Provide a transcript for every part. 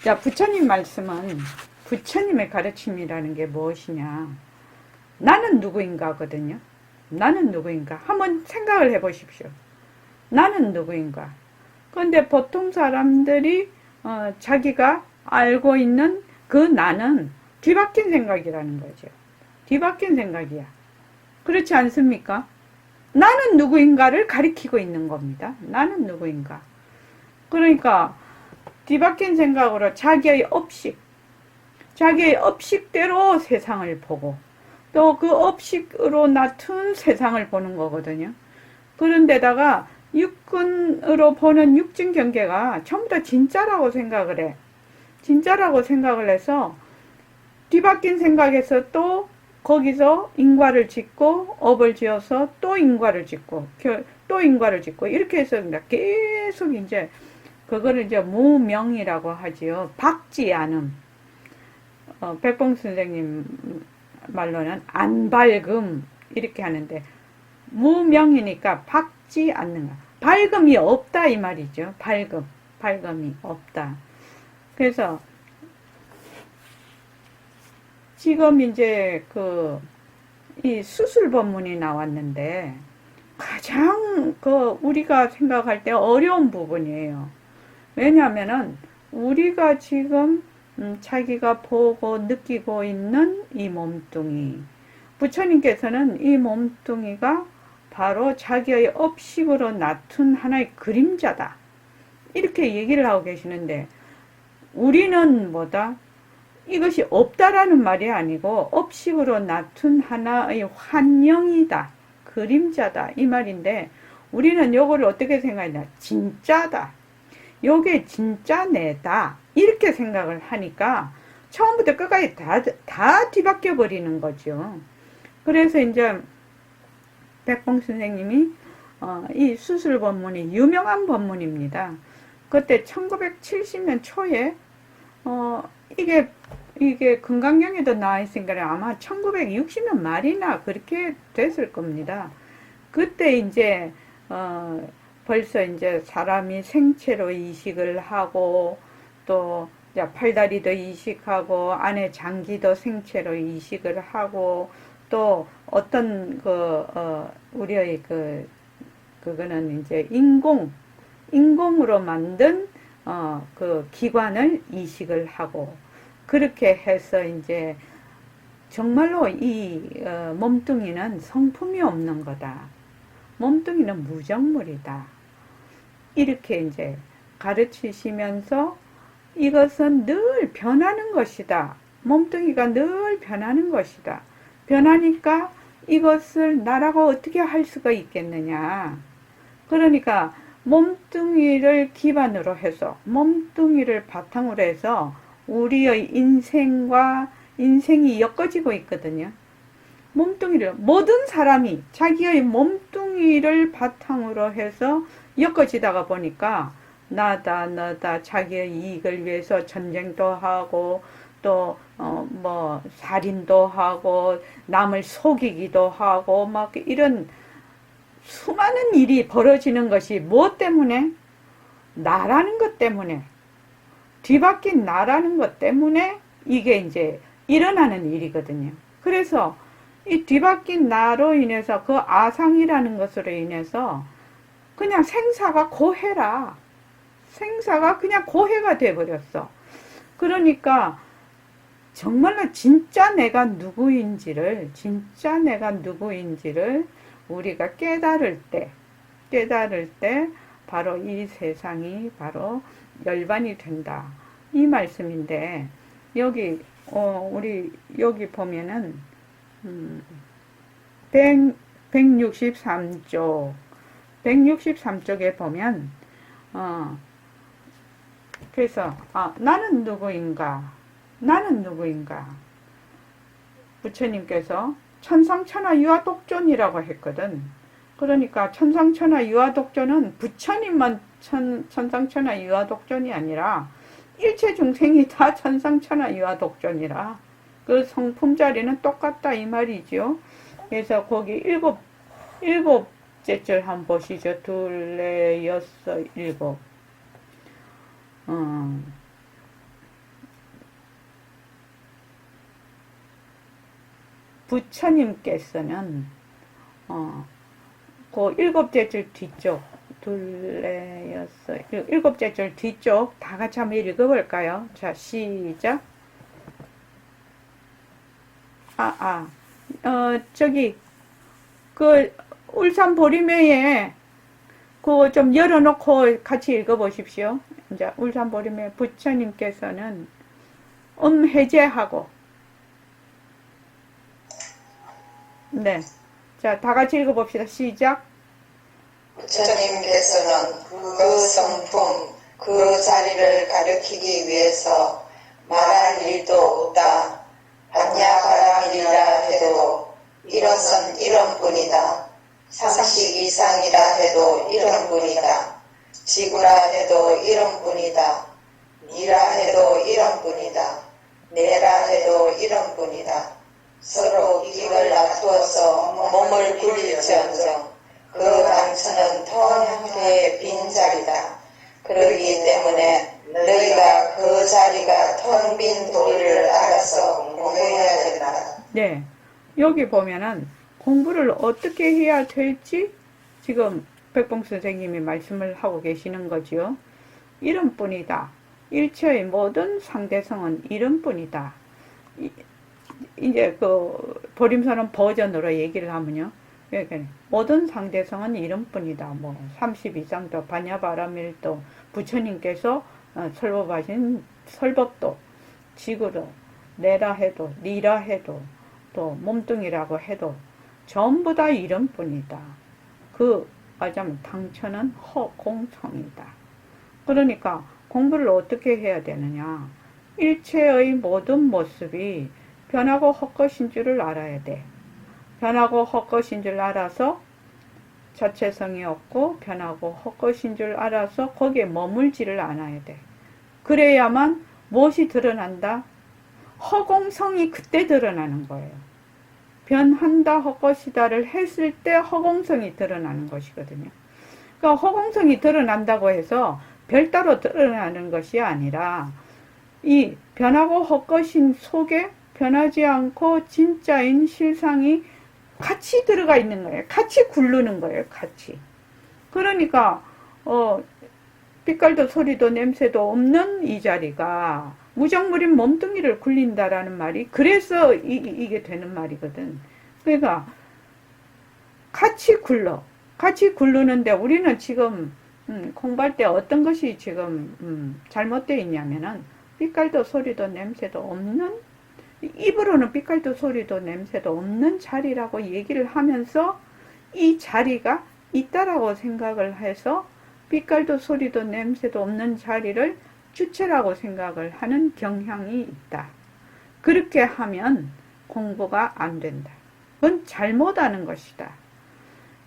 자, 부처님 말씀은 부처님의 가르침이라는 게 무엇이냐? 나는 누구인가거든요. 나는 누구인가? 한번 생각을 해 보십시오. 나는 누구인가? 그런데 보통 사람들이 자기가 알고 있는 그 나는 뒤바뀐 생각이라는 거죠. 뒤바뀐 생각이야. 그렇지 않습니까? 나는 누구인가를 가리키고 있는 겁니다. 나는 누구인가. 그러니까 뒤바뀐 생각으로 자기의 업식대로 세상을 보고 또 그 업식으로 낮춘 세상을 보는 거거든요. 그런데다가 육근으로 보는 육진 경계가 전부 다 진짜라고 생각을 해. 진짜라고 생각을 해서 뒤바뀐 생각에서 또 거기서 인과를 짓고 업을 지어서 또 인과를 짓고 또 인과를 짓고 이렇게 해서 계속 이제 그거를 이제 무명이라고 하지요. 박지 않음. 백봉 선생님 말로는 안밝음 이렇게 하는데 무명이니까 박지 않는가. 밝음이 없다 이 말이죠. 밝음이 없다. 그래서 지금 이제 이 수술 법문이 나왔는데 가장 우리가 생각할 때 어려운 부분이에요. 왜냐하면은 우리가 지금 자기가 보고 느끼고 있는 이 몸뚱이, 부처님께서는 이 몸뚱이가 바로 자기의 업식으로 낮춘 하나의 그림자다 이렇게 얘기를 하고 계시는데 우리는 뭐다? 이것이 없다라는 말이 아니고 업식으로 낮춘 하나의 환영이다, 그림자다 이 말인데 우리는 요거를 어떻게 생각하냐? 진짜다, 요게 진짜 내다 이렇게 생각을 하니까 처음부터 끝까지 다 뒤바뀌어 버리는 거죠. 그래서 이제 백봉 선생님이 이 수술 법문이 유명한 법문입니다. 그때 1970년 초에 이게 금강경에도 나와 있으니까 아마 1960년 말이나 그렇게 됐을 겁니다. 그때 이제 벌써 이제 사람이 생체로 이식을 하고 또 팔다리도 이식하고 안에 장기도 생체로 이식을 하고 또 어떤 우리의 그거는 이제 인공으로 만든 그 기관을 이식을 하고 그렇게 해서 이제 정말로 이 몸뚱이는 성품이 없는 거다. 몸뚱이는 무정물이다. 이렇게 이제 가르치시면서 이것은 늘 변하는 것이다. 몸뚱이가 늘 변하는 것이다. 변하니까 이것을 나라고 어떻게 할 수가 있겠느냐. 그러니까 몸뚱이를 기반으로 해서 몸뚱이를 바탕으로 해서 우리의 인생이 엮어지고 있거든요. 모든 사람이 자기의 몸뚱이를 바탕으로 해서 엮어지다가 보니까 나다 너다 자기의 이익을 위해서 전쟁도 하고 또 살인도 하고 남을 속이기도 하고 막 이런 수많은 일이 벌어지는 것이 무엇 때문에? 나라는 것 때문에, 뒤바뀐 나라는 것 때문에 이게 이제 일어나는 일이거든요. 그래서 이 뒤바뀐 나로 인해서 그 아상이라는 것으로 인해서 그냥 생사가 고해라. 생사가 그냥 고해가 돼버렸어. 그러니까 정말로 진짜 내가 누구인지를 우리가 깨달을 때 바로 이 세상이 바로 열반이 된다. 이 말씀인데 여기 우리 여기 보면은 163쪽에 보면 그래서 나는 누구인가? 부처님께서 천상천하 유아독존이라고 했거든. 그러니까 천상천하 유아독존은 부처님만 천상천하 유아독존이 아니라 일체 중생이 다 천상천하 유아독존이라 그 성품 자리는 똑같다 이 말이죠. 그래서 거기 일곱째 절 한번 보시죠. 둘, 넷, 여섯, 일곱. 부처님께서는 그 일곱째 줄 뒤쪽 둘레 여섯 일곱째 줄 뒤쪽 다 같이 한번 읽어볼까요? 자, 시작. 저기 그 울산 보리매에 그거 좀 열어놓고 같이 읽어보십시오. 이제 울산 보리매 부처님께서는 해제하고, 네, 자, 다 같이 읽어봅시다. 시작. 부처님께서는 그 성품, 그 자리를 가리키기 위해서 말할 일도 없다. 반야바람이라 해도 이런선 이런 뿐이다. 상식 이상이라 해도 이런 뿐이다. 지구라 해도 이런 뿐이다. 니라 해도 이런 뿐이다. 내라 해도 이런 뿐이다. 서로 힘을 나누어서 몸을 굴릴지언정 그 당처는 텅 형태의 빈자리다. 그러기 때문에 너희가 그 자리가 텅 빈 도리를 알아서 공부해야 된다. 네, 여기 보면은 공부를 어떻게 해야 될지 지금 백봉 선생님이 말씀을 하고 계시는 거지요. 이름뿐이다. 일체의 모든 상대성은 이름뿐이다. 이제 그 보림선언 버전으로 얘기를 하면요. 모든 상대성은 이름뿐이다. 뭐 30 이상도 반야바라밀도 부처님께서 설법하신 설법도 지구도 내라 해도 니라 해도 또 몸뚱이라고 해도 전부 다 이름뿐이다. 그 말하자면 당처는 허공성이다. 그러니까 공부를 어떻게 해야 되느냐. 일체의 모든 모습이 변하고 헛것인 줄을 알아야 돼. 변하고 헛것인 줄 알아서 자체성이 없고 변하고 헛것인 줄 알아서 거기에 머물지를 않아야 돼. 그래야만 무엇이 드러난다? 허공성이 그때 드러나는 거예요. 변한다 헛것이다를 했을 때 허공성이 드러나는 것이거든요. 그러니까 허공성이 드러난다고 해서 별따로 드러나는 것이 아니라 이 변하고 헛것인 속에 변하지 않고 진짜인 실상이 같이 들어가 있는 거예요. 같이 굴르는 거예요. 같이. 그러니까 빛깔도 소리도 냄새도 없는 이 자리가 무정물인 몸뚱이를 굴린다라는 말이 그래서 이게 되는 말이거든. 그러니까 같이 굴러. 같이 굴르는데 우리는 지금 공부할 때 어떤 것이 지금 잘못되어 있냐면은 빛깔도 소리도 냄새도 없는 입으로는 빛깔도 소리도 냄새도 없는 자리라고 얘기를 하면서 이 자리가 있다라고 생각을 해서 빛깔도 소리도 냄새도 없는 자리를 주체라고 생각을 하는 경향이 있다. 그렇게 하면 공부가 안 된다. 그건 잘못하는 것이다.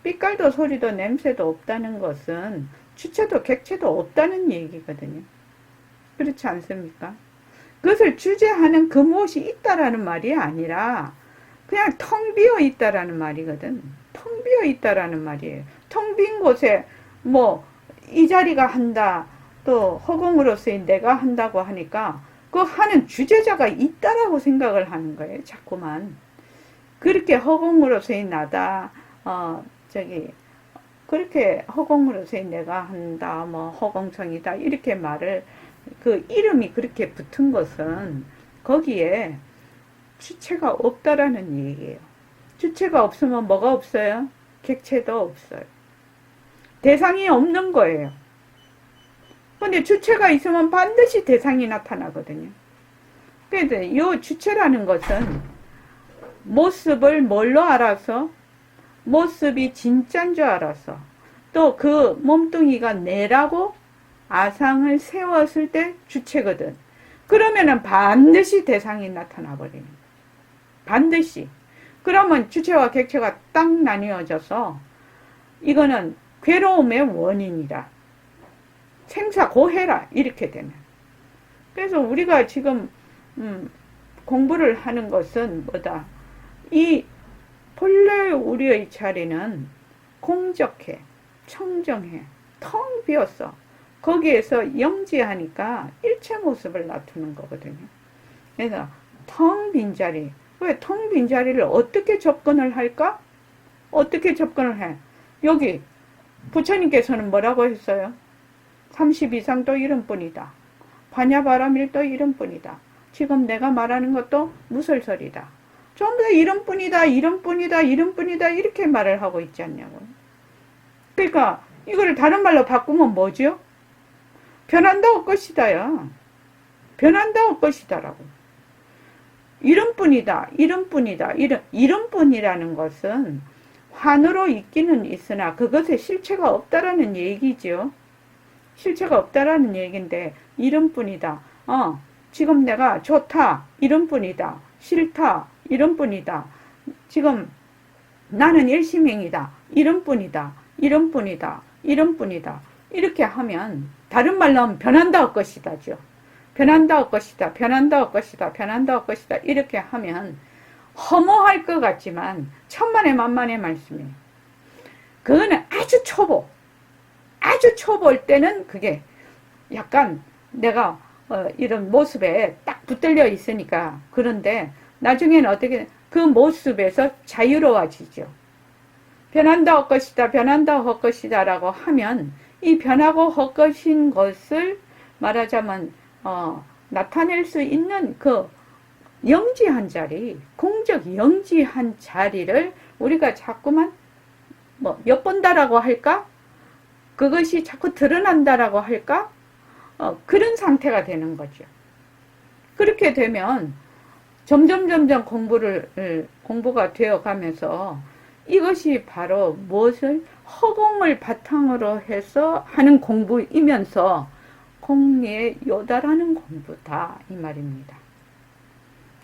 빛깔도 소리도 냄새도 없다는 것은 주체도 객체도 없다는 얘기거든요. 그렇지 않습니까? 그것을 주제하는 그 무엇이 있다라는 말이 아니라 그냥 텅 비어 있다라는 말이거든. 텅 비어 있다라는 말이에요. 텅 빈 곳에 뭐 이 자리가 한다. 또 허공으로서의 내가 한다고 하니까 그 하는 주제자가 있다라고 생각을 하는 거예요. 자꾸만. 그렇게 허공으로서의 나다. 그렇게 허공으로서의 내가 한다. 뭐 허공성이다. 이렇게 말을 그 이름이 그렇게 붙은 것은 거기에 주체가 없다라는 얘기예요. 주체가 없으면 뭐가 없어요? 객체도 없어요. 대상이 없는 거예요. 근데 주체가 있으면 반드시 대상이 나타나거든요. 그래서 이 주체라는 것은 모습을 뭘로 알아서? 모습이 진짜인 줄 알아서 또 그 몸뚱이가 내라고 아상을 세웠을 때 주체거든. 그러면은 반드시 대상이 나타나 버리는 거예요. 반드시. 그러면 주체와 객체가 딱 나뉘어져서 이거는 괴로움의 원인이라. 생사고해라. 이렇게 되면. 그래서 우리가 지금 공부를 하는 것은 뭐다? 이 본래 우리의 자리는 공적해, 청정해, 텅 비었어. 거기에서 영지하니까 일체 모습을 나타내는 거거든요. 그래서 텅 빈 자리. 왜 텅 빈 자리를 어떻게 접근을 할까? 어떻게 접근을 해? 여기 부처님께서는 뭐라고 했어요? 30 이상도 이름뿐이다. 반야바라밀도 이름뿐이다. 지금 내가 말하는 것도 무설설이다. 전부 다 이름뿐이다, 이름뿐이다, 이름뿐이다 이렇게 말을 하고 있지 않냐고. 그러니까 이거를 다른 말로 바꾸면 뭐죠? 변한다 할 것이다요. 변한다 할 것이다라고. 이름뿐이다, 이름뿐이다, 이름뿐이라는 것은 환으로 있기는 있으나 그것에 실체가 없다라는 얘기죠. 실체가 없다라는 얘기인데 이름뿐이다. 지금 내가 좋다, 이름뿐이다. 싫다, 이름뿐이다. 지금 나는 일시행이다, 이름뿐이다. 이름뿐이다. 이름뿐이다. 이렇게 하면 다른 말로 하면 변한다 할 것이다죠. 변한다 할 것이다. 변한다 할 것이다. 변한다 할 것이다. 이렇게 하면 허무할 것 같지만 천만의 만만의 말씀이에요. 그거는 아주 초보. 아주 초보일 때는 그게 약간 내가 이런 모습에 딱 붙들려 있으니까. 그런데 나중에는 어떻게 그 모습에서 자유로워지죠. 변한다 할 것이다. 변한다 할 것이다 라고 하면 이 변하고 헛것인 것을 말하자면 나타낼 수 있는 그 영지한 자리, 공적 영지한 자리를 우리가 자꾸만 엿본다라고 할까? 그것이 자꾸 드러난다라고 할까? 그런 상태가 되는 거죠. 그렇게 되면 점점 공부가 되어 가면서 이것이 바로 무엇을 허공을 바탕으로 해서 하는 공부이면서 공리에 요달하는 공부다 이 말입니다.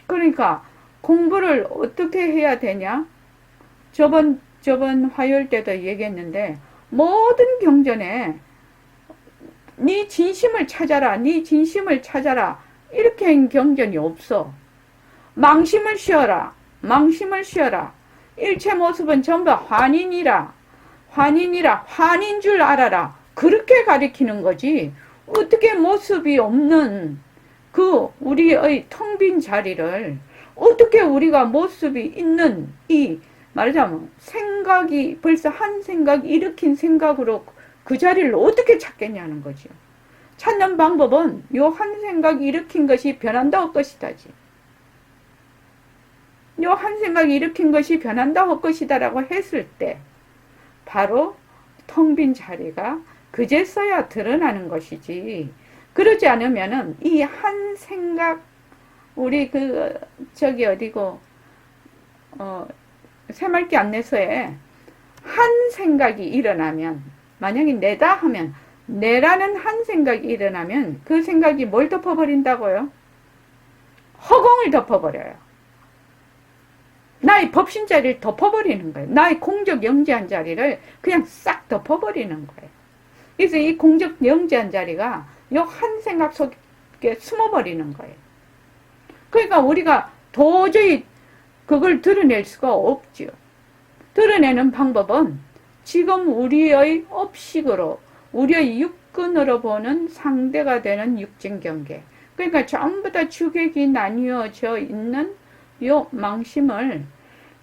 그러니까 공부를 어떻게 해야 되냐? 저번 화요일 때도 얘기했는데 모든 경전에 네 진심을 찾아라, 네 진심을 찾아라 이렇게 한 경전이 없어. 망심을 쉬어라, 망심을 쉬어라. 일체 모습은 전부 환인이라, 환인이라, 환인 줄 알아라. 그렇게 가리키는 거지. 어떻게 모습이 없는 그 우리의 텅 빈 자리를 어떻게 우리가 모습이 있는 이 말하자면 생각이 벌써 한 생각이 일으킨 생각으로 그 자리를 어떻게 찾겠냐는 거죠. 찾는 방법은 요 한 생각이 일으킨 것이 변한다 할 것이다지. 요 한 생각이 일으킨 것이 변한다 할 것이다라고 했을 때 바로 텅 빈 자리가 그제서야 드러나는 것이지. 그러지 않으면은 이 한 생각 우리 저기 어디고 새말기 안내서에 한 생각이 일어나면 만약에 내다 하면 내라는 한 생각이 일어나면 그 생각이 뭘 덮어버린다고요? 허공을 덮어버려요. 나의 법신 자리를 덮어버리는 거예요. 나의 공적 영지한 자리를 그냥 싹 덮어버리는 거예요. 그래서 이 공적 영지한 자리가 요 한 생각 속에 숨어버리는 거예요. 그러니까 우리가 도저히 그걸 드러낼 수가 없죠. 드러내는 방법은 지금 우리의 업식으로 우리의 육근으로 보는 상대가 되는 육진경계, 그러니까 전부 다 주객이 나뉘어져 있는 요 망심을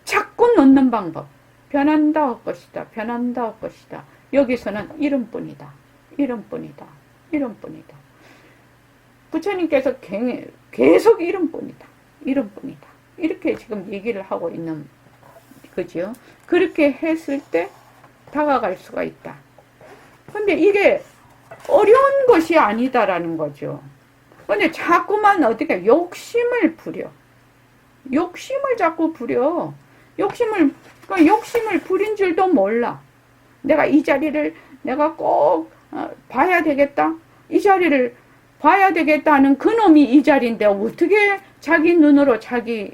자꾸 놓는 방법. 변한다 할 것이다. 변한다 할 것이다. 여기서는 이름뿐이다. 이름뿐이다. 이름뿐이다. 부처님께서 계속 이름뿐이다. 이름뿐이다. 이렇게 지금 얘기를 하고 있는 거죠. 그렇게 했을 때 다가갈 수가 있다. 근데 이게 어려운 것이 아니다라는 거죠. 근데 자꾸만 어떻게 욕심을 부려. 욕심을 자꾸 부려. 욕심을 부린 줄도 몰라. 내가 이 자리를 내가 꼭 봐야 되겠다. 이 자리를 봐야 되겠다는 그놈이 이 자리인데 어떻게 자기 눈으로 자기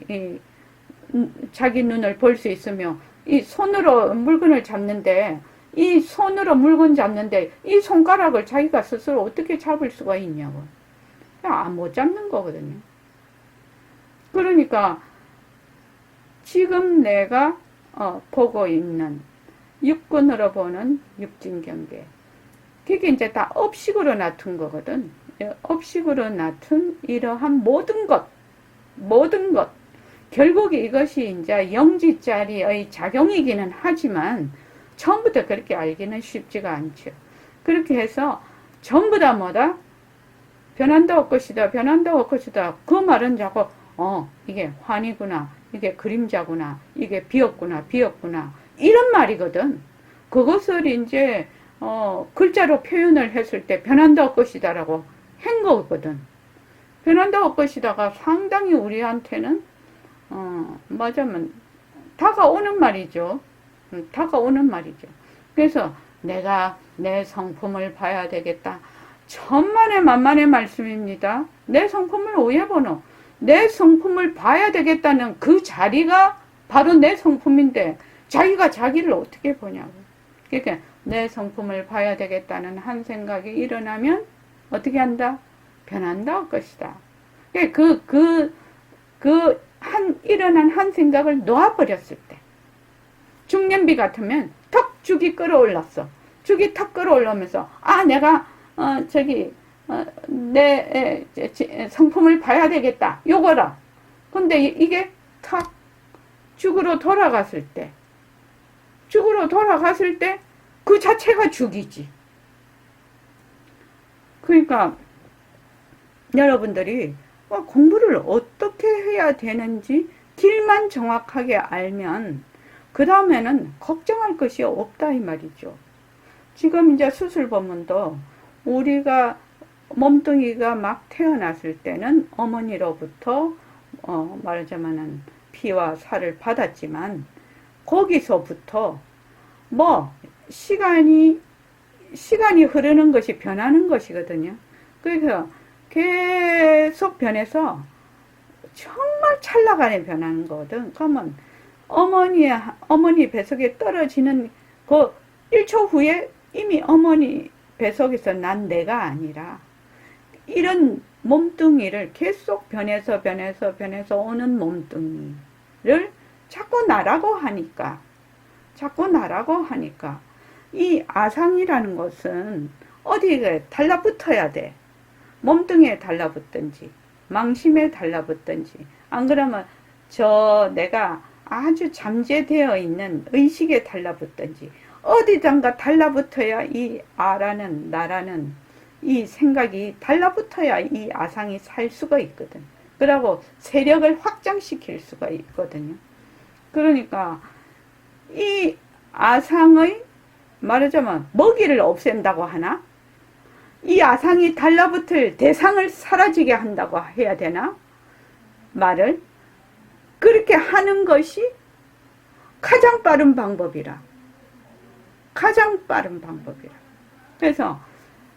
눈을 볼 수 있으며 이 손으로 물건을 잡는데 이 손으로 물건 잡는데 이 손가락을 자기가 스스로 어떻게 잡을 수가 있냐고. 못 잡는 거거든요. 그러니까 지금 내가 보고 있는 육근으로 보는 육진경계, 그게 이제 다 업식으로 나툰 거거든. 업식으로 나툰 이러한 모든 것 결국 이것이 이제 영지자리의 작용이기는 하지만 처음부터 그렇게 알기는 쉽지가 않죠. 그렇게 해서 전부 다 뭐다? 변한다 올 것이다, 변한다 올 것이다. 그 말은 자꾸 이게 환이구나, 이게 그림자구나, 이게 비었구나, 비었구나, 이런 말이거든. 그것을 이제 글자로 표현을 했을 때 변한다 올 것이다 라고 한 거거든. 변한다 올 것이다가 상당히 우리한테는 맞으면 다가오는 말이죠. 다가오는 말이죠. 그래서 내가 내 성품을 봐야 되겠다. 천만의 만만의 말씀입니다. 내 성품을 오해번호. 내 성품을 봐야 되겠다는 그 자리가 바로 내 성품인데 자기가 자기를 어떻게 보냐고. 그러니까 내 성품을 봐야 되겠다는 한 생각이 일어나면 어떻게 한다? 변한다 할 것이다. 일어난 한 생각을 놓아버렸을 때. 중년비 같으면 턱 죽이 끌어올랐어. 죽이 턱 끌어올라면서 내가 내 성품을 봐야 되겠다. 요거라. 근데 이게 탁 죽으로 돌아갔을 때 그 자체가 죽이지. 그러니까 여러분들이 공부를 어떻게 해야 되는지 길만 정확하게 알면 그 다음에는 걱정할 것이 없다 이 말이죠. 지금 이제 수술법문도 우리가 몸뚱이가 막 태어났을 때는 어머니로부터 말하자면은 피와 살을 받았지만 거기서부터 시간이 흐르는 것이 변하는 것이거든요. 그래서 계속 변해서 정말 찰나간에 변하는 거거든. 그러면 어머니 뱃속에 떨어지는 그 1초 후에 이미 어머니 뱃속에서 난 내가 아니라 이런 몸뚱이를 계속 변해서 오는 몸뚱이를 자꾸 나라고 하니까 이 아상이라는 것은 어디에 달라붙어야 돼. 몸뚱이에 달라붙든지 망심에 달라붙든지 안 그러면 내가 아주 잠재되어 있는 의식에 달라붙든지 어디든가 달라붙어야 이 아라는 나라는 이 생각이 달라붙어야 이 아상이 살 수가 있거든. 그러고 세력을 확장시킬 수가 있거든요. 그러니까 이 아상의 말하자면 먹이를 없앤다고 하나? 이 아상이 달라붙을 대상을 사라지게 한다고 해야 되나? 말을 그렇게 하는 것이 가장 빠른 방법이라. 그래서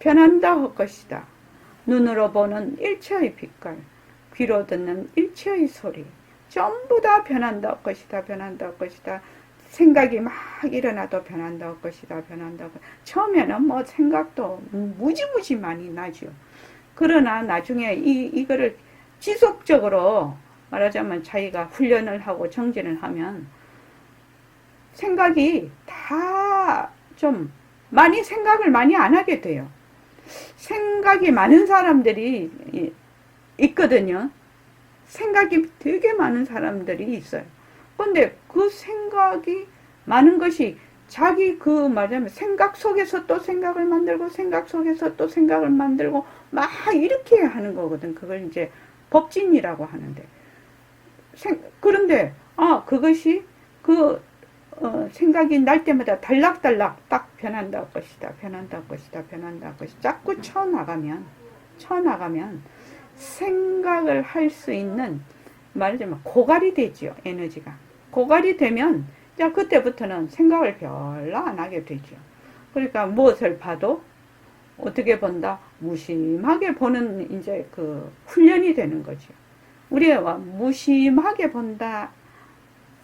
변한다 할 것이다. 눈으로 보는 일체의 빛깔, 귀로 듣는 일체의 소리, 전부 다 변한다 할 것이다. 생각이 막 일어나도 변한다 할 것이다. 처음에는 생각도 무지무지 많이 나죠. 그러나 나중에 이거를 지속적으로 말하자면 자기가 훈련을 하고 정진을 하면 생각이 다 좀 생각을 많이 안 하게 돼요. 생각이 많은 사람들이 있거든요. 생각이 되게 많은 사람들이 있어요. 근데 그 생각이 많은 것이 자기 말하자면 생각 속에서 또 생각을 만들고 생각 속에서 또 생각을 만들고 막 이렇게 하는 거거든. 그걸 이제 법진이라고 하는데. 그런데 그것이 생각이 날 때마다 달락달락 딱 변한다 할 것이다. 자꾸 쳐나가면 생각을 할 수 있는 말하자면 고갈이 되죠. 에너지가. 고갈이 되면 그때부터는 생각을 별로 안 하게 되죠. 그러니까 무엇을 봐도 어떻게 본다? 무심하게 보는 이제 그 훈련이 되는 거죠. 우리가 무심하게 본다.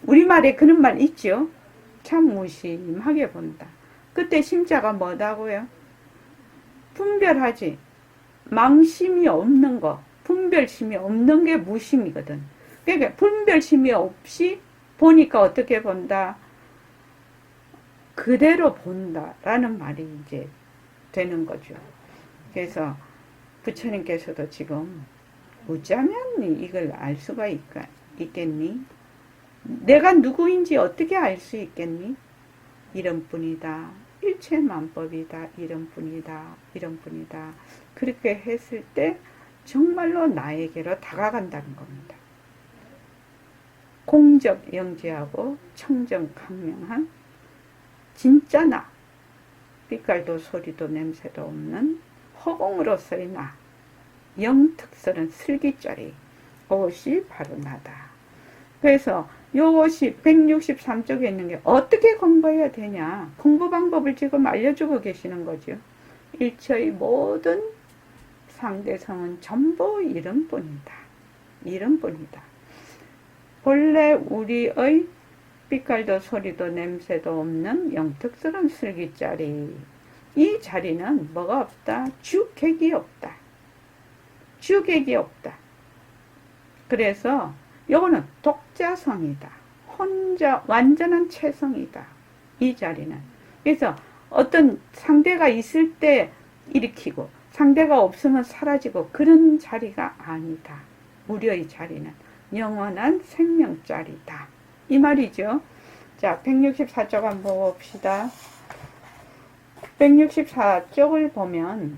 우리말에 그런 말 있죠. 참 무심하게 본다. 그때 심자가 뭐다고요? 분별하지. 망심이 없는 거, 분별심이 없는 게 무심이거든. 그러니까 분별심이 없이 보니까 어떻게 본다? 그대로 본다라는 말이 이제 되는 거죠. 그래서 부처님께서도 지금 어쩌면 이걸 알 수가 있겠니? 내가 누구인지 어떻게 알 수 있겠니? 이런뿐이다. 일체만법이다. 이런뿐이다. 이런뿐이다. 그렇게 했을 때 정말로 나에게로 다가간다는 겁니다. 공적 영지하고 청정 강명한 진짜 나, 빛깔도 소리도 냄새도 없는 허공으로서의 나, 영특설은 슬기짜리, 그것이 바로 나다. 그래서 요것이 163쪽에 있는 게 어떻게 공부해야 되냐, 공부 방법을 지금 알려주고 계시는 거죠. 일체의 모든 상대성은 전부 이름뿐이다. 이름뿐이다. 본래 우리의 빛깔도 소리도 냄새도 없는 영특스러운 슬기자리, 이 자리는 뭐가 없다? 주객이 없다. 주객이 없다. 그래서 요거는 독자성이다. 혼자 완전한 체성이다. 이 자리는. 그래서 어떤 상대가 있을 때 일으키고 상대가 없으면 사라지고 그런 자리가 아니다. 우리의 자리는 영원한 생명자리다. 이 말이죠. 자, 164쪽 한번 봅시다. 164쪽을 보면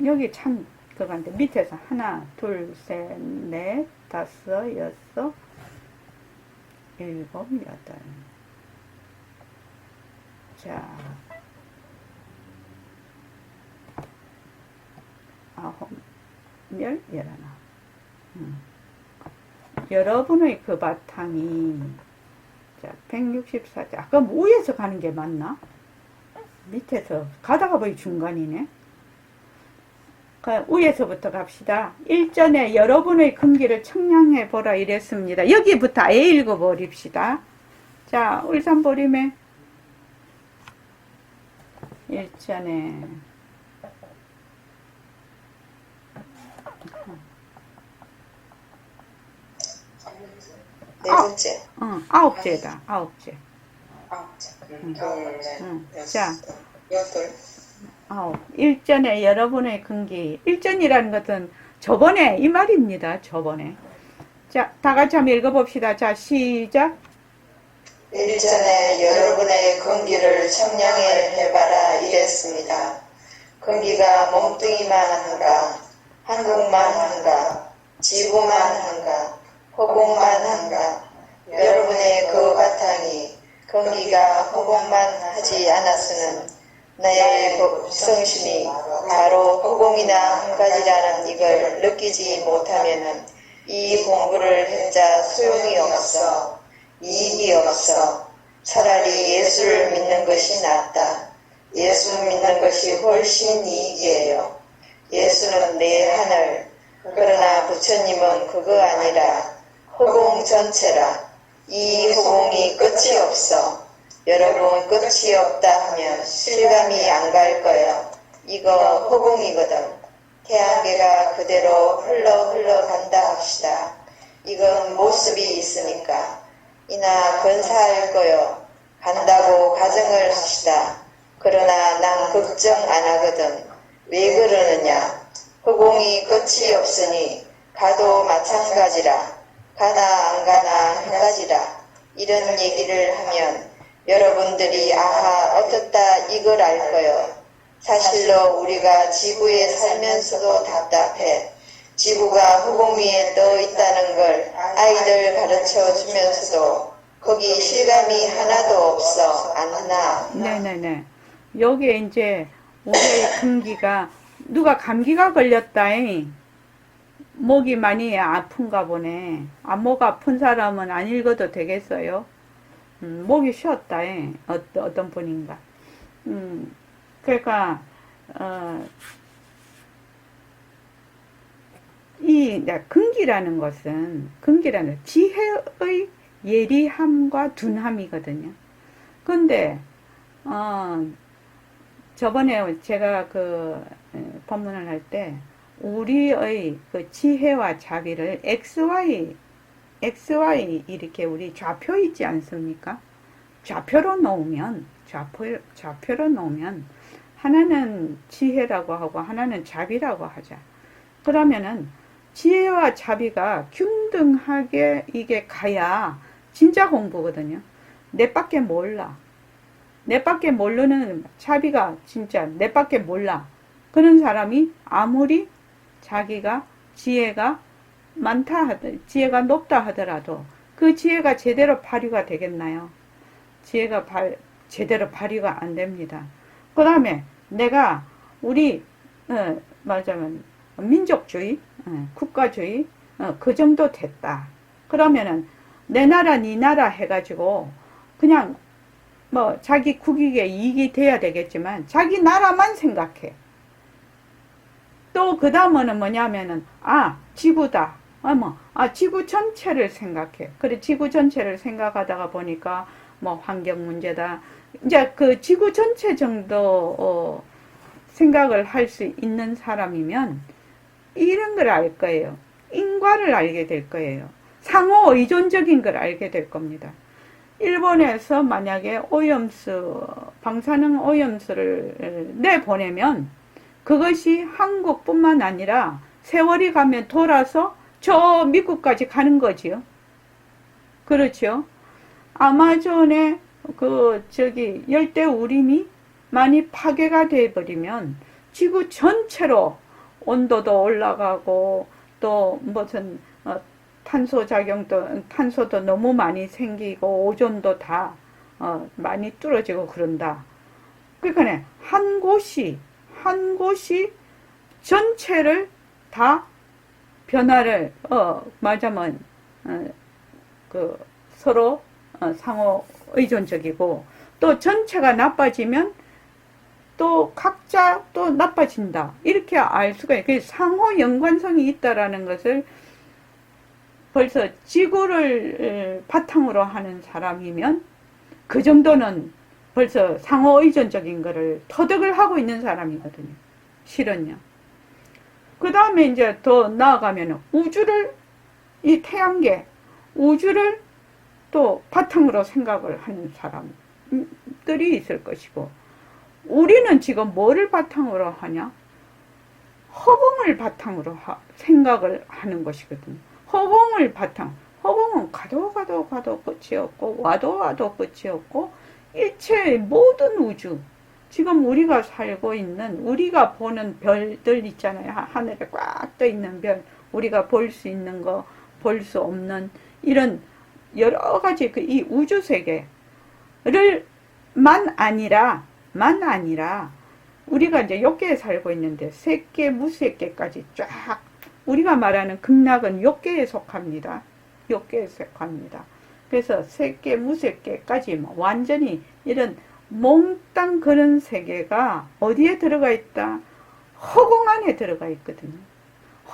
여기 참 그건데 밑에서 하나, 둘, 셋, 넷, 다섯, 여섯, 일곱, 여덟. 자, 아홉, 열, 열하나. 여러분의 그 바탕이, 자, 164자. 아까 위에서 가는 게 맞나? 밑에서 가다가 보이 중간이네. 위에서부터 갑시다. 일전에 여러분의 근기를 청량해 보라 이랬습니다. 여기부터 아예 읽어버립시다. 자, 울산보림에 일전에 네 번째. 아홉째다. 아홉째. 자, 여덟. 일전에 여러분의 근기. 일전이라는 것은 저번에 이 말입니다. 저번에. 자, 다 같이 한번 읽어봅시다. 자, 시작. 일전에 여러분의 근기를 청량해 해봐라 이랬습니다. 근기가 몸뚱이만 한가, 한국만 한가, 지구만 한가, 허공만 한가. 여러분의 그 바탕이 근기가 허공만 하지 않았으는 나의 성심이 바로 허공이나 한 가지라는 이걸 느끼지 못하면 이 공부를 했자 소용이 없어. 이익이 없어. 차라리 예수를 믿는 것이 낫다. 예수 믿는 것이 훨씬 이익이에요. 예수는 내 하늘, 그러나 부처님은 그거 아니라 허공 전체라. 이 허공이 끝이 없어. 여러분 끝이 없다 하면 실감이 안 갈 거예요. 이거 허공이거든. 태양계가 그대로 흘러 간다 합시다. 이건 모습이 있으니까. 이나 근사할 거요. 간다고 가정을 합시다. 그러나 난 걱정 안 하거든. 왜 그러느냐. 허공이 끝이 없으니 가도 마찬가지라. 가나 안 가나 한 가지라. 이런 얘기를 하면 여러분들이 아하 어떻다 이걸 알 거요. 사실로 우리가 지구에 살면서도 답답해. 지구가 허공 위에 떠 있다는 걸 아이들 가르쳐 주면서도 거기 실감이 하나도 없어. 안 나. 네네네. 여기에 이제 우리의 근기가 누가 감기가 걸렸다잉. 목이 많이 아픈가 보네. 목 아픈 사람은 안 읽어도 되겠어요? 목이 쉬었다잉. 어떤 분인가. 그러니까 이 근기라는 것은 지혜의 예리함과 둔함이거든요. 근데 저번에 제가 그 법문을 할 때 우리의 그 지혜와 자비를 XY 이렇게 우리 좌표 있지 않습니까? 좌표로 놓으면 하나는 지혜라고 하고 하나는 자비라고 하자. 그러면은 지혜와 자비가 균등하게 이게 가야 진짜 공부거든요. 내밖에 몰라. 내밖에 모르는 자비가 진짜 내밖에 몰라. 그런 사람이 아무리 자기가 지혜가 많다 지혜가 높다 하더라도 그 지혜가 제대로 발휘가 되겠나요? 지혜가 제대로 발휘가 안 됩니다. 그 다음에 내가 우리 말하자면 민족주의, 국가주의 그 정도 됐다. 그러면은 내 나라 네 나라 해가지고 그냥 뭐 자기 국익에 이익이 돼야 되겠지만 자기 나라만 생각해. 또 그 다음은 뭐냐면은 지구다. 지구 전체를 생각해. 그래 지구 전체를 생각하다가 보니까 뭐 환경 문제다. 이제 그 지구 전체 정도 생각을 할 수 있는 사람이면 이런 걸 알 거예요. 인과를 알게 될 거예요. 상호 의존적인 걸 알게 될 겁니다. 일본에서 만약에 오염수, 방사능 오염수를 내보내면 그것이 한국뿐만 아니라 세월이 가면 돌아서 저 미국까지 가는 거지요. 그렇죠. 아마존의 열대우림이 많이 파괴가 되어버리면 지구 전체로 온도도 올라가고 또 무슨 탄소도 너무 많이 생기고 오존도 다 많이 뚫어지고 그런다. 그러니까 한 곳이 전체를 다 변화를 말하자면 서로 상호 의존적이고 또 전체가 나빠지면 또 각자 또 나빠진다. 이렇게 알 수가 있어요. 상호 연관성이 있다라는 것을 벌써 지구를 바탕으로 하는 사람이면 그 정도는 벌써 상호 의존적인 거를 터득을 하고 있는 사람이거든요. 실은요. 그 다음에 이제 더 나아가면 이 태양계, 우주를 또 바탕으로 생각을 하는 사람들이 있을 것이고, 우리는 지금 뭐를 바탕으로 하냐? 허공을 바탕으로 생각을 하는 것이거든요. 허공은 가도 끝이 없고, 와도 끝이 없고, 일체의 모든 우주, 지금 우리가 살고 있는, 우리가 보는 별들 있잖아요. 하늘에 꽉 떠 있는 별, 우리가 볼 수 있는 거, 볼 수 없는, 이런 여러 가지 이 우주 세계를 만 아니라 우리가 이제 욕계에 살고 있는데 세계 무색계까지 쫙, 우리가 말하는 극락은 욕계에 속합니다. 욕계에 속합니다. 그래서 세계 무색계까지 완전히 이런 몽땅 그런 세계가 어디에 들어가 있다? 허공 안에 들어가 있거든요.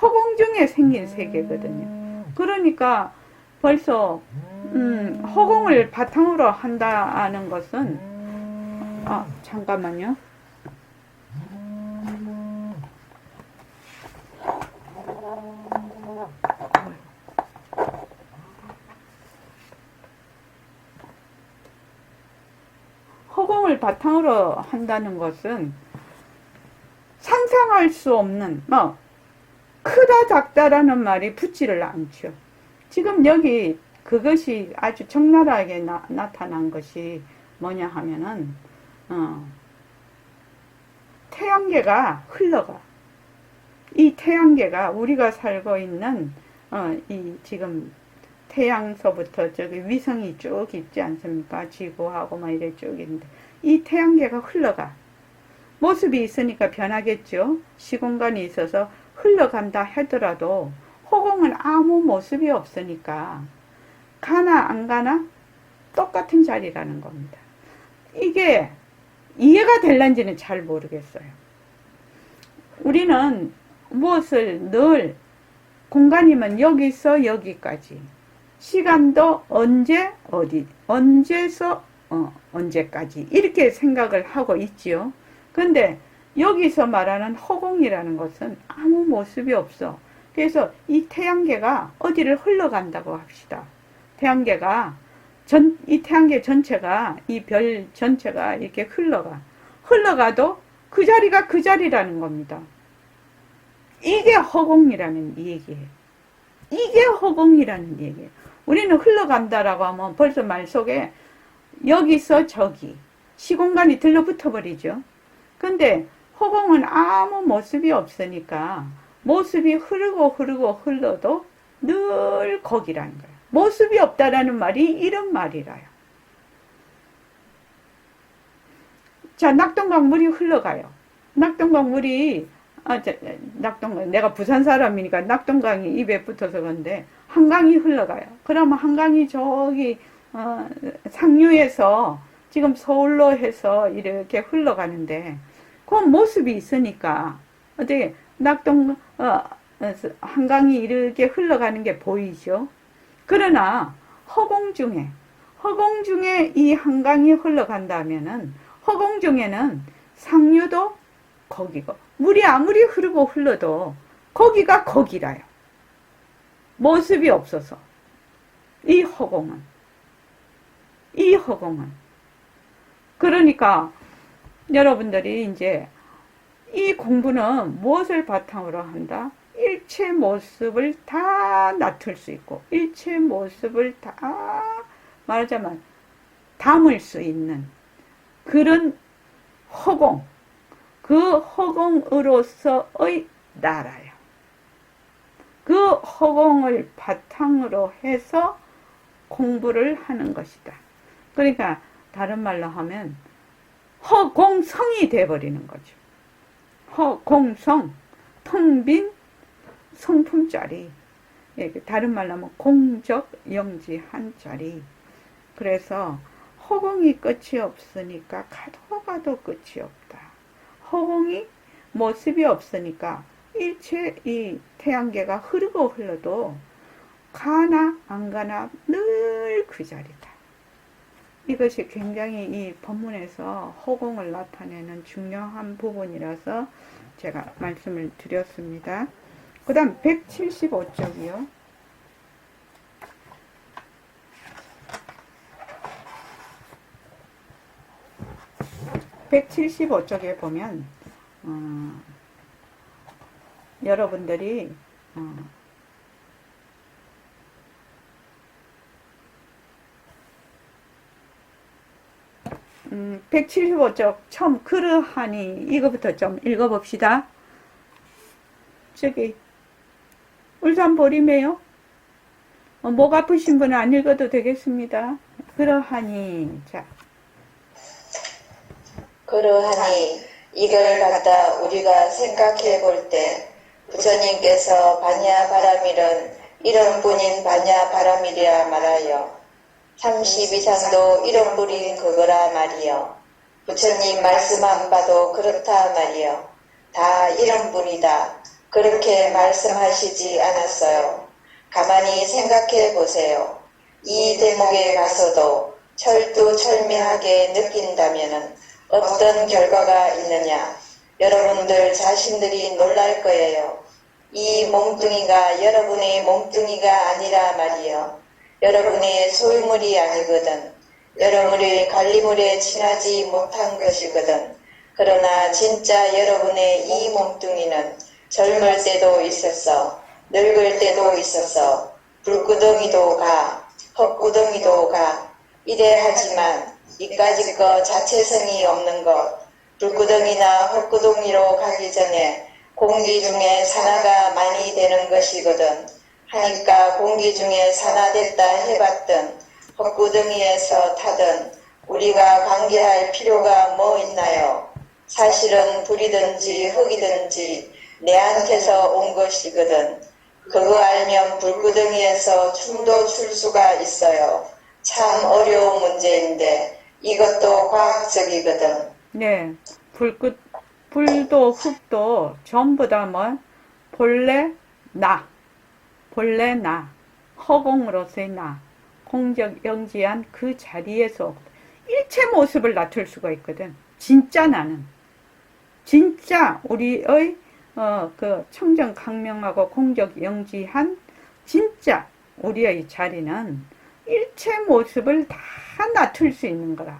허공 중에 생긴 세계거든요. 그러니까 벌써 허공을 바탕으로 한다는 것은 잠깐만요. 허공을 바탕으로 한다는 것은 상상할 수 없는 크다 작다라는 말이 붙지를 않죠. 지금 여기 그것이 아주 적나라하게 나타난 것이 뭐냐 하면은 태양계가 흘러가. 이 태양계가 우리가 살고 있는 이 지금 태양서부터 저기 위성이 쭉 있지 않습니까? 지구하고 막 이래 쭉 있는데 이 태양계가 흘러가. 모습이 있으니까 변하겠죠. 시공간이 있어서 흘러간다 하더라도 허공은 아무 모습이 없으니까 가나 안 가나 똑같은 자리라는 겁니다. 이게 이해가 될런지는 잘 모르겠어요. 우리는 무엇을 늘 공간이면 여기서 여기까지, 시간도 언제 어디, 언제서 언제까지 이렇게 생각을 하고 있지요. 근데 여기서 말하는 허공이라는 것은 아무 모습이 없어. 그래서 이 태양계가 어디를 흘러간다고 합시다. 이 태양계 전체가, 이 별 전체가 이렇게 흘러가도 그 자리가 그 자리라는 겁니다. 이게 허공이라는 얘기예요. 이게 허공이라는 얘기예요. 우리는 흘러간다라고 하면 벌써 말 속에 여기서 저기 시공간이 들러붙어 버리죠. 근데 허공은 아무 모습이 없으니까 모습이 흐르고 흘러도 늘 거기라는 거예요. 모습이 없다라는 말이 이런 말이라요. 자, 낙동강 물이 흘러가요. 낙동강 물이 낙동강, 내가 부산 사람이니까 낙동강이 입에 붙어서 그런데 한강이 흘러가요. 그러면 한강이 저기 상류에서 지금 서울로 해서 이렇게 흘러가는데 그 모습이 있으니까 어떻게 한강이 이렇게 흘러가는 게 보이죠. 그러나 허공 중에 이 한강이 흘러간다면은 허공 중에는 상류도 거기고 물이 아무리 흐르고 흘러도 거기가 거기라요. 모습이 없어서 이 허공은 그러니까 여러분들이 이제 이 공부는 무엇을 바탕으로 한다? 일체 모습을 다 놔둘 수 있고 일체 모습을 다 말하자면 담을 수 있는 그런 허공, 그 허공으로서의 나라요. 그 허공을 바탕으로 해서 공부를 하는 것이다. 그러니까 다른 말로 하면 허공성이 돼버리는 거죠. 허공성, 텅 빈 성품짜리. 다른 말로 하면 공적 영지한 자리. 그래서 허공이 끝이 없으니까 가도 끝이 없다. 허공이 모습이 없으니까 일체 이 태양계가 흐르고 흘러도 가나 안 가나 늘 그 자리다. 이것이 굉장히 이 본문에서 허공을 나타내는 중요한 부분이라서 제가 말씀을 드렸습니다. 그 다음 175쪽이요. 175쪽에 보면 여러분들이 175쪽 처음 그러하니 이거부터 좀 읽어봅시다. 저기 울산보림에요. 목 아프신 분은 안 읽어도 되겠습니다. 그러하니 자 그러하니 이걸 갖다 우리가 생각해 볼 때 부처님께서 반야바라밀은 이런 분인 반야바라밀이라 말하여 30 이상도 이런 분인 그거라 말이여. 부처님 말씀한 바도 그렇다 말이여. 다 이런 분이다. 그렇게 말씀하시지 않았어요. 가만히 생각해 보세요. 이 대목에 가서도 철두철미하게 느낀다면은 어떤 결과가 있느냐? 여러분들 자신들이 놀랄 거예요. 이 몸뚱이가 여러분의 몸뚱이가 아니라 말이요. 여러분의 소유물이 아니거든. 여러분의 관리물에 지나지 못한 것이거든. 그러나 진짜 여러분의 이 몸뚱이는 젊을 때도 있었어. 늙을 때도 있었어. 불구덩이도 가. 헛구덩이도 가. 이래 하지만 이까짓 거 자체성이 없는 것. 불구덩이나 헛구덩이로 가기 전에 공기 중에 산화가 많이 되는 것이거든. 하니까 공기 중에 산화됐다 해봤든 헛구덩이에서 타든 우리가 관계할 필요가 뭐 있나요? 사실은 불이든지 흙이든지 내한테서 온 것이거든. 그거 알면 불구덩이에서 춤도 출 수가 있어요. 참 어려운 문제인데 이것도 과학적이거든. 네, 불도 흙도 전부 다 뭐 본래 나 허공으로서의 나 공적 영지한 그 자리에서 일체 모습을 나툴 수가 있거든. 진짜 나는 진짜 우리의 그 청정 강명하고 공적 영지한 진짜 우리의 자리는 일체 모습을 다 나툴 수 있는 거라.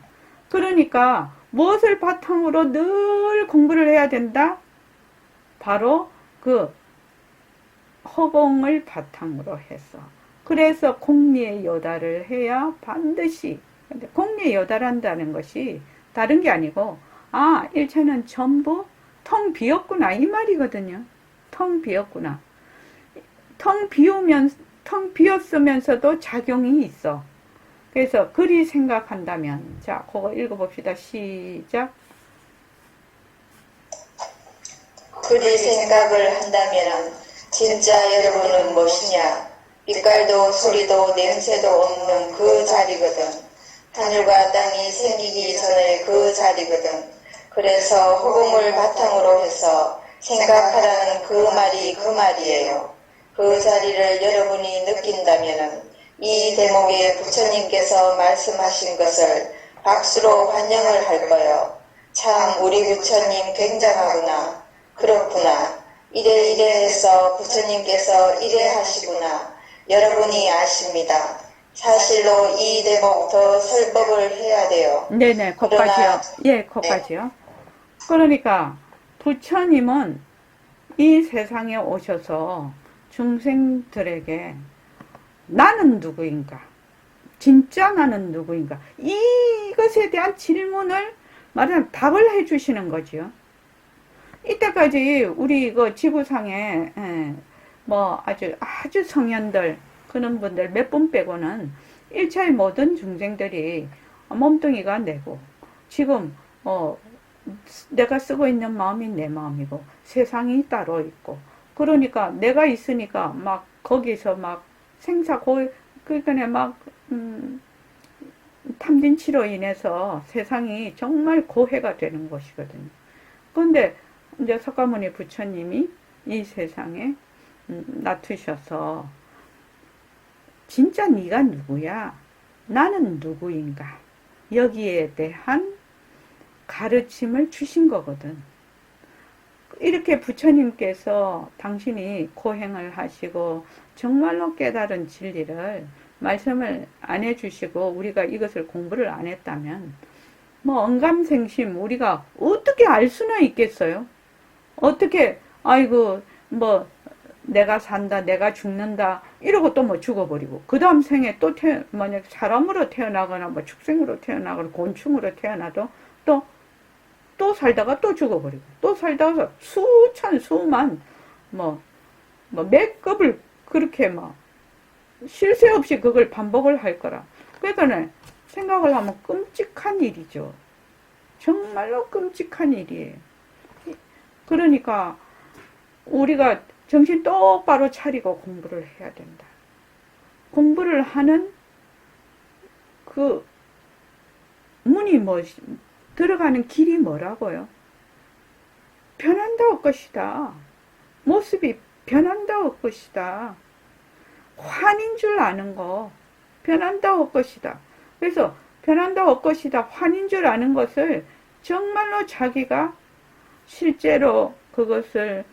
그러니까 무엇을 바탕으로 늘 공부를 해야 된다? 바로 그 허공을 바탕으로 해서 그래서 공리의 요다를 해야 반드시 근데 공리의 요다란다는 것이 다른 게 아니고 일체는 전부 텅 비었구나 이 말이거든요. 텅 비었구나. 텅 비었으면서도 작용이 있어. 그래서 그리 생각한다면 자 그거 읽어봅시다. 시작. 그리 생각을 한다면 진짜 여러분은 무엇이냐? 빛깔도 소리도 냄새도 없는 그 자리거든. 하늘과 땅이 생기기 전에 그 자리거든. 그래서 허공을 바탕으로 해서 생각하라는 그 말이 그 말이에요. 그 자리를 여러분이 느낀다면 이 대목에 부처님께서 말씀하신 것을 박수로 환영을 할 거예요. 참 우리 부처님 굉장하구나. 그렇구나. 이래 해서 부처님께서 이래 하시구나. 여러분이 아십니다. 사실로 이 대목 더 설법을 해야 돼요. 네네, 거기까지요. 예, 거기까지요. 그러니까 부처님은 이 세상에 오셔서 중생들에게 나는 누구인가? 진짜 나는 누구인가? 이것에 대한 질문을 말하자면 답을 해주시는 거지요. 이때까지 우리 이거 지구상에 뭐 아주 성현들 그런 분들 몇 분 빼고는 일체의 모든 중생들이 몸뚱이가 내고 지금 내가 쓰고 있는 마음이 내 마음이고 세상이 따로 있고 그러니까 내가 있으니까 막 거기서 막 그러니까 막 탐진치로 인해서 세상이 정말 고해가 되는 것이거든요. 그런데 이제 석가모니 부처님이 이 세상에 나투셔서 진짜 네가 누구야? 나는 누구인가? 여기에 대한 가르침을 주신 거거든. 이렇게 부처님께서 당신이 고행을 하시고 정말로 깨달은 진리를 말씀을 안 해주시고 우리가 이것을 공부를 안 했다면 뭐 언감생심 우리가 어떻게 알 수는 있겠어요? 어떻게 뭐 내가 산다 내가 죽는다 이러고 또 뭐 죽어버리고 그 다음 생에 또 만약 사람으로 태어나거나 뭐 축생으로 태어나거나 곤충으로 태어나도 또 살다가 또 죽어버리고 또 살다가 수만 몇 급을 그렇게 막 쉴 새 없이 그걸 반복을 할 거라. 그러니까 생각을 하면 끔찍한 일이죠. 정말로 끔찍한 일이에요. 그러니까 우리가 정신 똑바로 차리고 공부를 해야 된다. 공부를 하는 그 문이 들어가는 길이 뭐라고요? 변한다올 것이다. 모습이 변한다올 것이다. 환인 줄 아는 거 변한다올 것이다. 그래서 변한다올 것이다. 환인 줄 아는 것을 정말로 자기가 실제로 그것을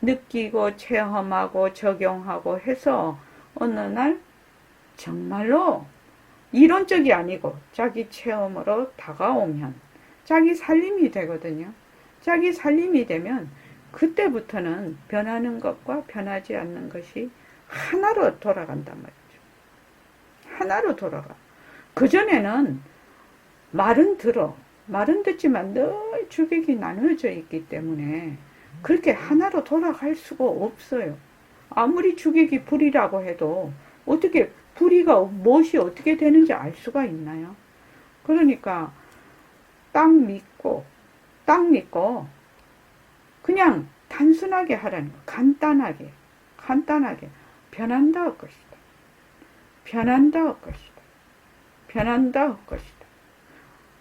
느끼고 체험하고 적용하고 해서 어느 날 정말로 이론적이 아니고 자기 체험으로 다가오면 자기 살림이 되거든요. 자기 살림이 되면 그때부터는 변하는 것과 변하지 않는 것이 하나로 돌아간단 말이죠. 하나로 돌아가. 그전에는 말은 듣지만 늘 주객이 나누어져 있기 때문에 그렇게 하나로 돌아갈 수가 없어요. 아무리 주객이 불이라고 해도 어떻게 불이가 무엇이 어떻게 되는지 알 수가 있나요? 그러니까 딱 믿고 그냥 단순하게 하라는 거. 간단하게 변한다 할 것이다. 변한다 할 것이다. 변한다 할 것이다.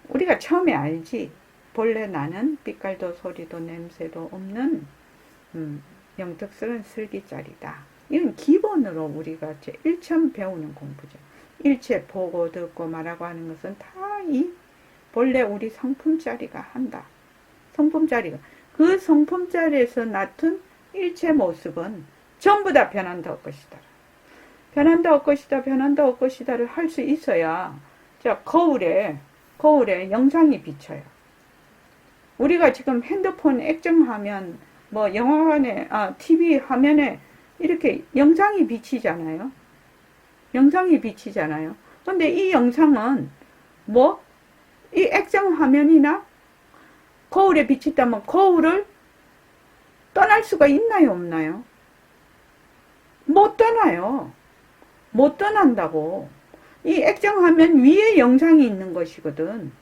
우리가 처음에 알지. 본래 나는 빛깔도 소리도 냄새도 없는 영특스러운 슬기짜리다. 이건 기본으로 우리가 일처음 배우는 공부죠. 일체 보고 듣고 말하고 하는 것은 다 이 본래 우리 성품짜리가 한다. 성품짜리가 그 성품짜리에서 나툰 일체 모습은 전부 다 변한다 할 것이다. 변한다 할 것이다. 변한다 할 것이다를 할 수 있어야 자 거울에 영상이 비쳐요. 우리가 지금 핸드폰 액정화면 뭐 영화관에 TV 화면에 이렇게 영상이 비치잖아요. 영상이 비치잖아요. 근데 이 영상은 뭐? 이 액정 화면이나 거울에 비친다면 거울을 떠날 수가 있나요, 없나요? 못 떠나요. 못 떠난다고. 이 액정 화면 위에 영상이 있는 것이거든.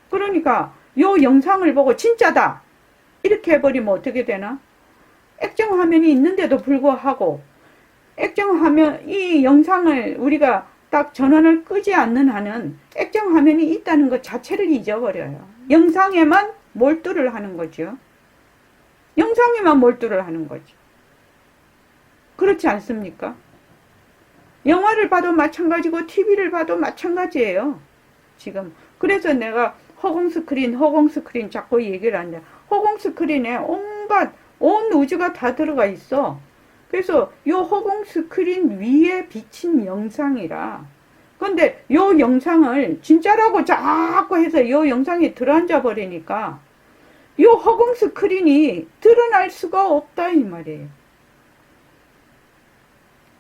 그러니까 요 영상을 보고 진짜다 이렇게 해버리면 어떻게 되나? 액정 화면이 있는데도 불구하고 액정 화면, 이 영상을 우리가 딱 전원을 끄지 않는 한은 액정 화면이 있다는 것 자체를 잊어버려요. 영상에만 몰두를 하는 거죠. 영상에만 몰두를 하는 거죠. 그렇지 않습니까? 영화를 봐도 마찬가지고 TV를 봐도 마찬가지예요. 지금. 그래서 내가 허공 스크린 자꾸 얘기를 하는데, 허공 스크린에 온갖 온 우주가 다 들어가 있어. 그래서 요 허공 스크린 위에 비친 영상이라. 근데 요 영상을 진짜라고 자꾸 해서 요 영상에 들어앉아 버리니까 요 허공 스크린이 드러날 수가 없다 이 말이에요.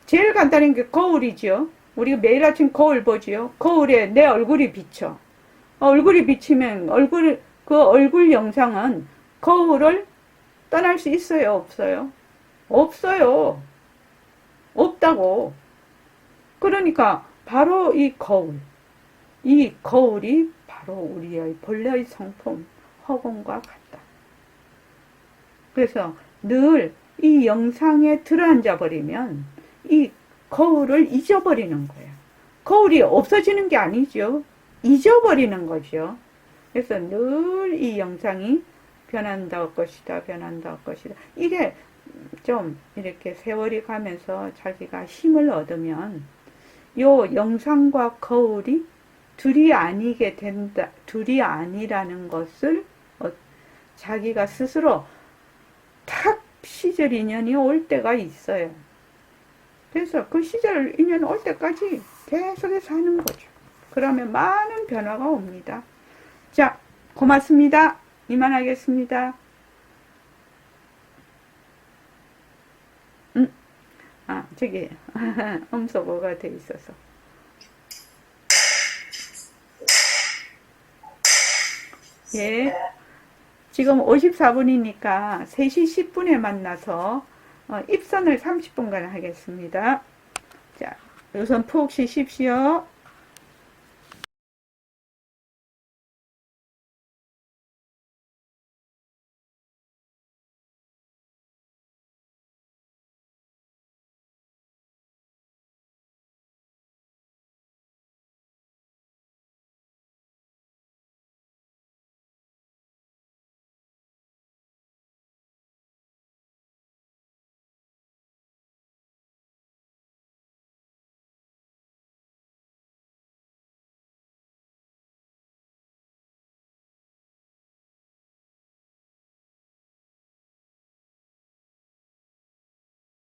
제일 간단한 게 거울이죠. 우리가 매일 아침 거울 보지요. 거울에 내 얼굴이 비쳐. 얼굴이 비치면 그 얼굴 영상은 거울을 떠날 수 있어요, 없어요? 없어요. 없다고. 그러니까 바로 이 거울이 바로 우리의 본래의 성품, 허공과 같다. 그래서 늘 이 영상에 들어앉아 버리면 이 거울을 잊어버리는 거예요. 거울이 없어지는 게 아니죠. 잊어버리는 거죠. 그래서 늘 이 영상이 변한다 것이다, 변한다 것이다. 이게 좀 이렇게 세월이 가면서 자기가 힘을 얻으면 요 영상과 거울이 둘이 아니게 된다, 둘이 아니라는 것을 자기가 스스로 탁 시절 인연이 올 때가 있어요. 그래서 그 시절 인연 올 때까지 계속해서 하는 거죠. 그러면 많은 변화가 옵니다. 자, 고맙습니다. 이만하겠습니다. 저기 음소거가 돼 있어서. 예. 지금 54분이니까 3시 10분에 만나서 입선을 30분간 하겠습니다. 자, 우선 푹 쉬십시오.